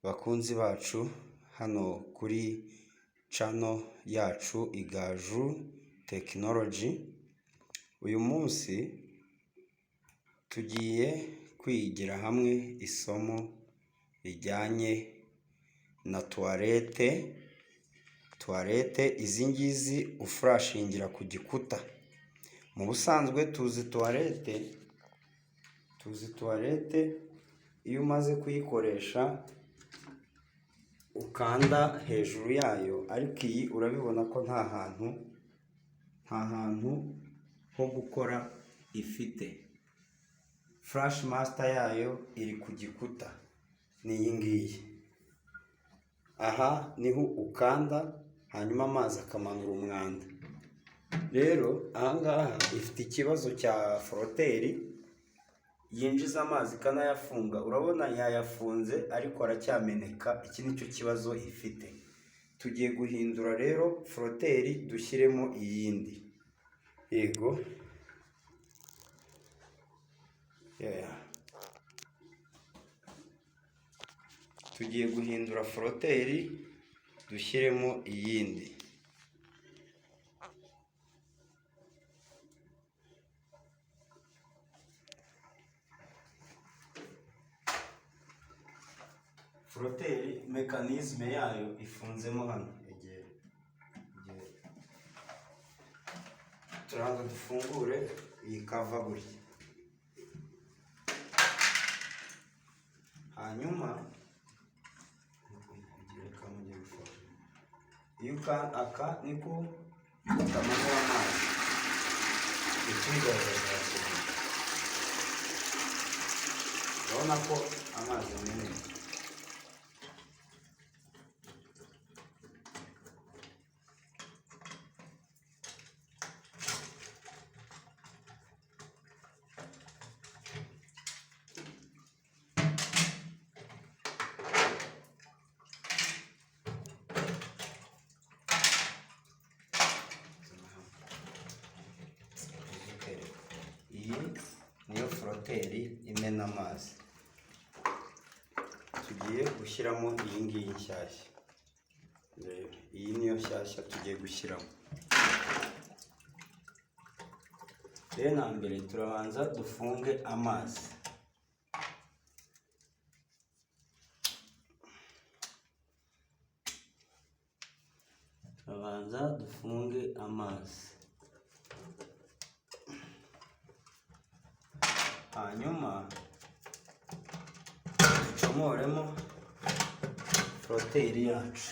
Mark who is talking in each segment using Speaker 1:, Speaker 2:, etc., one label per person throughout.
Speaker 1: bakunzi bacu hano kuri channel yacu Igaju Technology. Uyu munsi tugiye kwigira hamwe isomo rijyanye na toilette izi ngizi ufurashingira ku gikuta. Mu busanzwe tuzi toilette iyo umaze kuyikoresha ukanda hejuru yayo, ariko iyi urabibona ko nta hantu ho gukora ifite. Flash master yayo iri ku gikuta, ni iyi ngiyi. Aha niho ukanda hanyuma amazi akamanura umwanda. Rero ahangaha ifite ikibazo cya froteri yinjiza amazi ikanayafunga. Urabona yayafunze ariko aracyameneka. Iki nicyo kibazo ifite. Tugiye guhindura rero froteri dushyiremo iyindi. Yego, tugiye guhindura froteri dushyiremo iyindi. Froteri mekanizme yayo ifunzemo hano. Turaza dufungure iyi kava gutya, hanyuma iyo aka niko kamanura amazi. Urabona ko amazi ameneka. Iyi niyo froteri imena amazi. Tugiye gushyiramo iyi ngiyi nshyashya. Iyi niyo nshyashya tugiye gushyiramo. Rero na mbere turabanza dufunge amazi. Hanyuma ducomoremo froteri yacu.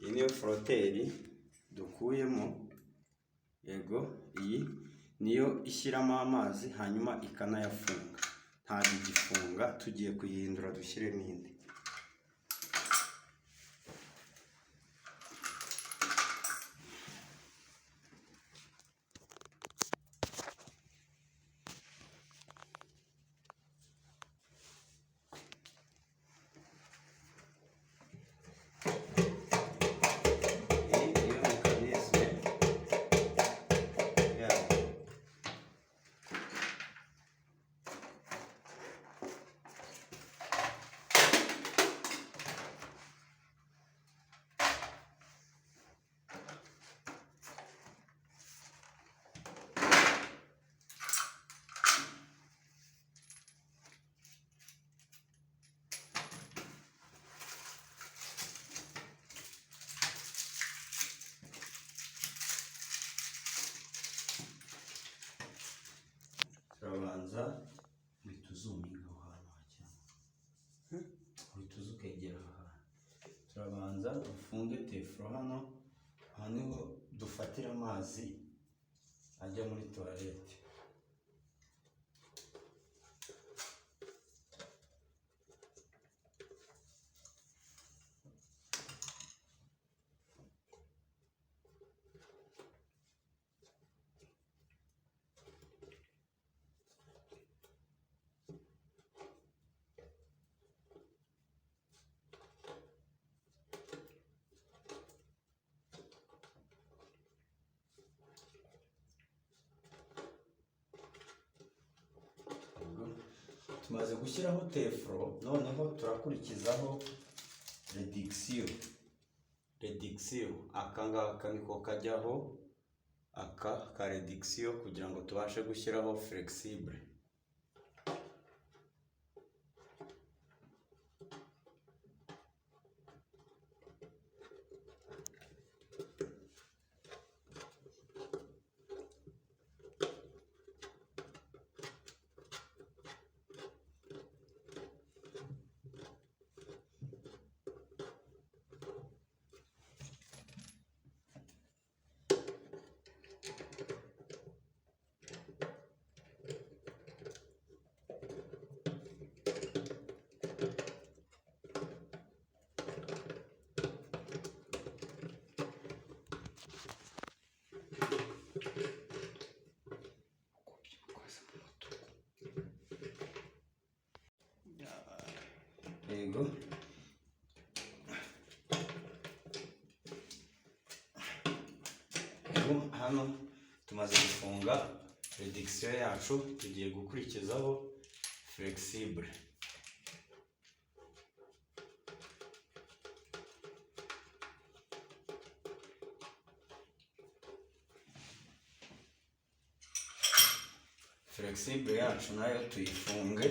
Speaker 1: Iyi niyo froteri dukuyemo. Yego, iyi niyo ishyiramo amazi hanyuma ikanayafunga. Ntabwo igifunga. Tugiye kuyihindura dushyiremo indi. turabanza dufunge tefuro hano, aha niho dufatira amazi ajya muri toilette. Tumaze gushyiraho tefuro, noneho turakurikizaho redikisiyo. Aka ngaka niko kajyaho, aka ka redikisiyo, kugira ngo tubashe gushyiraho flexible. Yego. Hano tumaze gufunga redikisiyo yacu, tugiye gukurikizaho flexible. Flexible yacu nayo tuyifunge.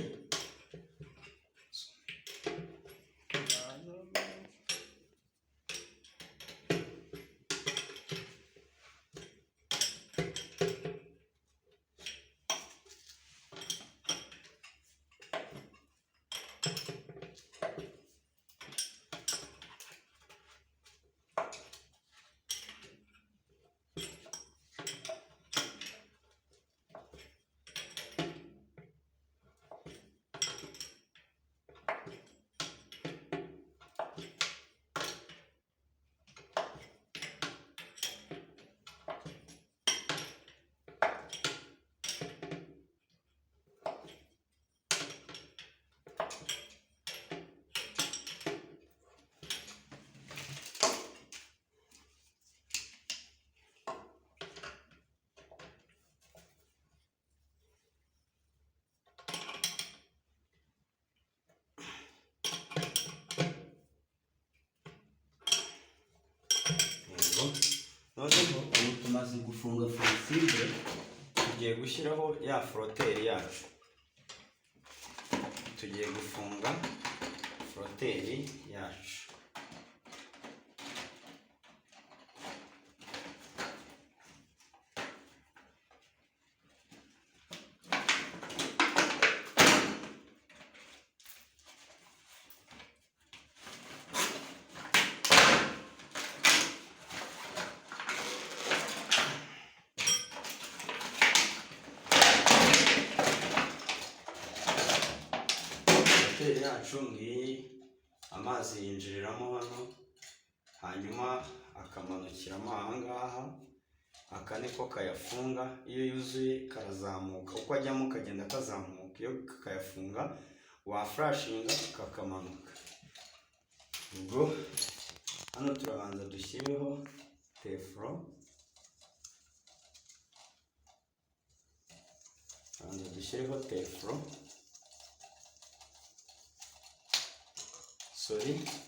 Speaker 1: Noneho ubu tumaze gufunga flexible, tugiye gushyiraho ya froteri yacu. Tugiye gufunga froteri yacu. Yacu ngiyi, amazi yinjiriramo hano, hanyuma akamanukiramo aha ngaha. Aka niko kayafunga, iyo yuzuye karazamuka, uko ajyamo kagenda kazamuka. Iyo kayafunga waflashinga kakamanuka. Ubwo hano turabanza dushyireho tefuro.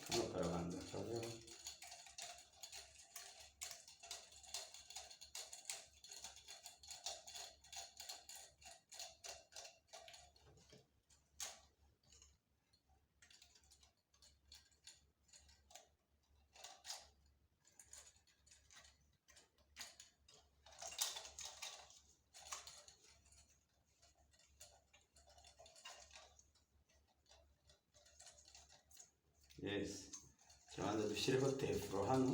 Speaker 1: Kano karabanza kaveho. Yes. turabanza dushyireho tefuro hano,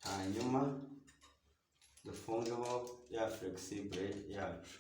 Speaker 1: hanyuma dufungeho ya flexible yacu.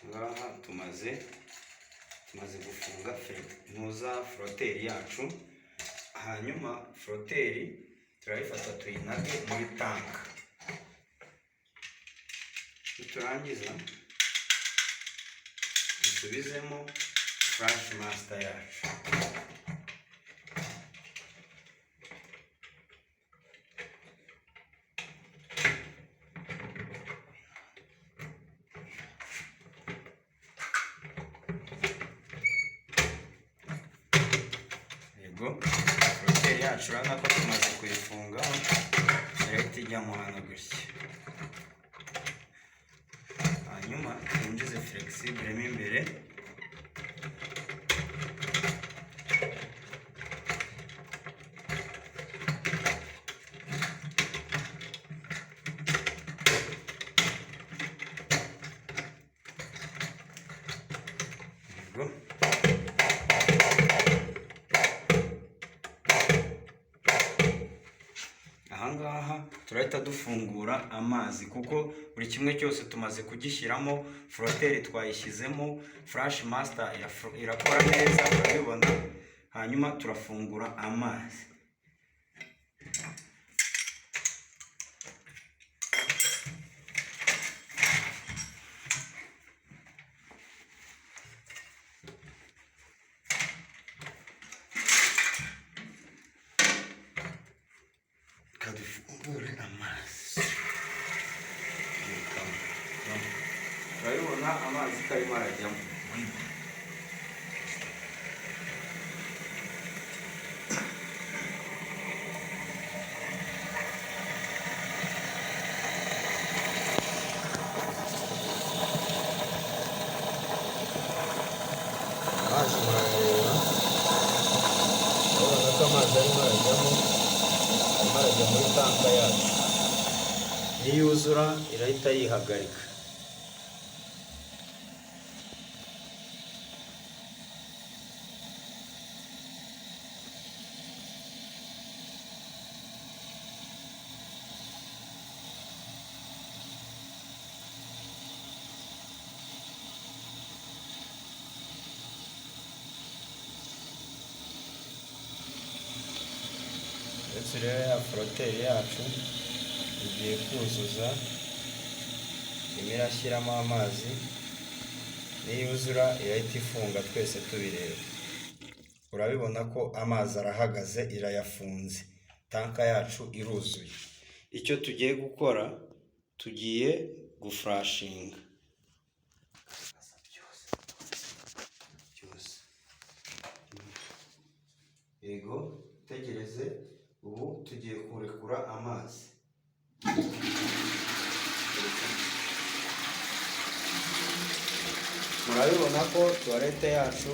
Speaker 1: Ngaha tumaze gufunga floteri yacu. Hanyuma floteri turayifata tuyinage muri tanka. Turangiza dusubizemo flash master yacu. Floteri yacu urabona ko tumaze kuyifunga, irahita ijyamo hano gutya. Hanyuma twinjize flexible mo imbere, ahangaha turahita dufungura amazi kuko buri kimwe cyose tumaze kugishyiramo. Floteri twayishyizemo, flash master irakora neza, urabibona. Hanyuma turafungura amazi. Dufungure amazi. Urabibona amazi karimo arajyamo. Amazi murareba, urabona ko amazi arimo arajyamo, arajya muri tanka yacu. Niyuzura irahita yihagarika. Ndetse rero ya floteri yacu igiye kuzuza, irimo irashyiramo amazi. Niyuzura irahita ifunga, twese tubireba. Urabibona ko amazi arahagaze, irayafunze, tanka yacu iruzuye. Icyo tugiye gukora, tugiye guflashinga. Yego, tegereze. Ubu tugiye kurekura amazi. Murabibona ko tuwarete yacu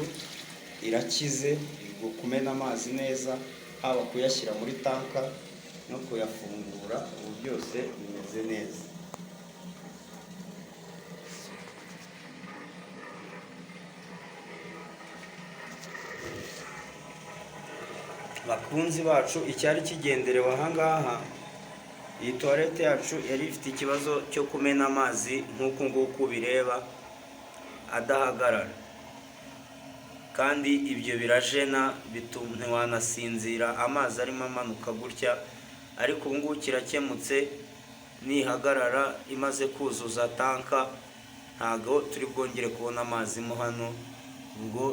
Speaker 1: irakize, iri kumena amazi neza, haba kuyashyira muri tanka no kuyafungura. Ubu byose bimeze neza. bakunzi bacu, icyari kigenderewe ahangaha, iyi tuwarete yacu yari ifite ikibazo cyo kumena amazi nk'uku nguku bireba adahagarara, kandi ibyo birajena bituma ntiwanasinzira amazi arimo amanuka gutya, ariko ubu ngubu kirakemutse. Nihagarara imaze kuzuza tanka ntago turi bwongere kubona amazi mo hano, ubwo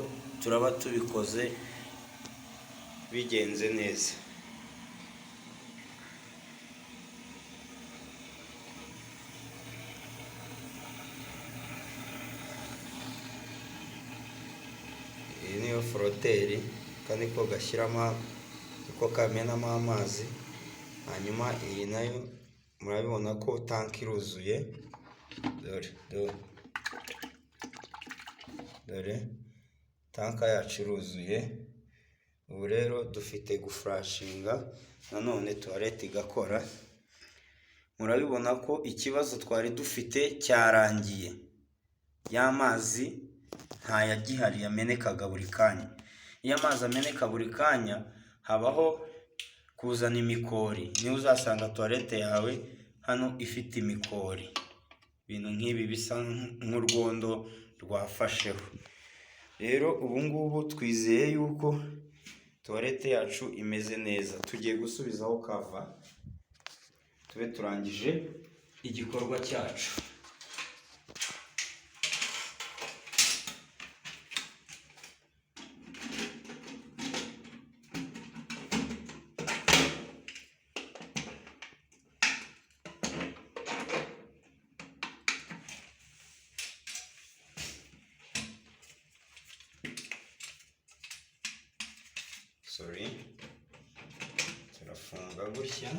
Speaker 1: turaba tubikoze bigenze neza. Iyi niyo foroteri, kandi ko gashyiramo, ko kamenamo amazi. Hanyuma iyi nayo murabibona ko tanki iruzuye, dore tanka yacu iruzuye. Ubu rero dufite gufurashinga nanone tuwarete igakora. Murabibona ko ikibazo twari dufite cyarangiye, y'amazi ntayagihari yamenekaga buri kanya. Iyo amazi ameneka buri kanya habaho kuzana imikori, niyo uzasanga tuwarete yawe hano ifite imikori, ibintu nk'ibi bisa nk'urwondo rwafasheho. Rero ubu ngubu twizeye yuko tuwarete yacu imeze neza. Tugiye gusubizaho kava, tube turangije igikorwa cyacu. Turafunga gutya.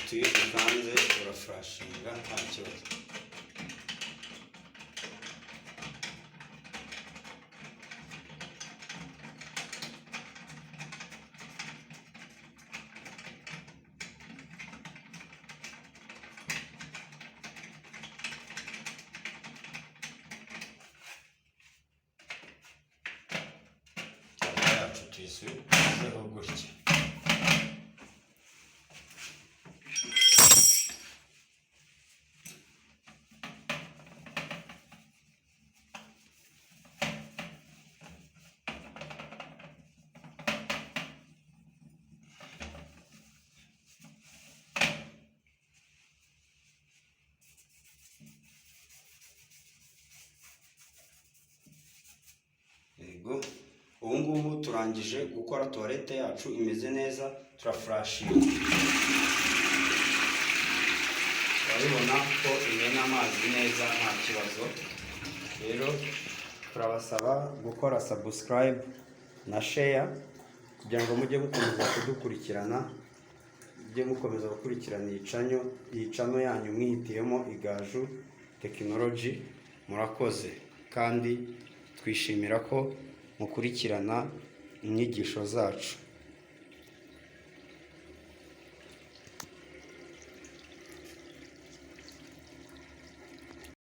Speaker 1: Tuyikanze urafurashinga nta kibazo. Tanka yacu tuyisubizeho gutya. Ubu ngubu turangije gukora tuwarete yacu, imeze neza, turafurashinga. Urabibona ko imena amazi neza nta kibazo. Rero turabasaba gukora subscribe na share kugira ngo mujye mukomeza kudukurikirana, mujye mukomeza gukurikirana iyi channel yanyu mwihitiyemo Igaju Technology. Murakoze, kandi twishimira ko mukurikirana inyigisho zacu.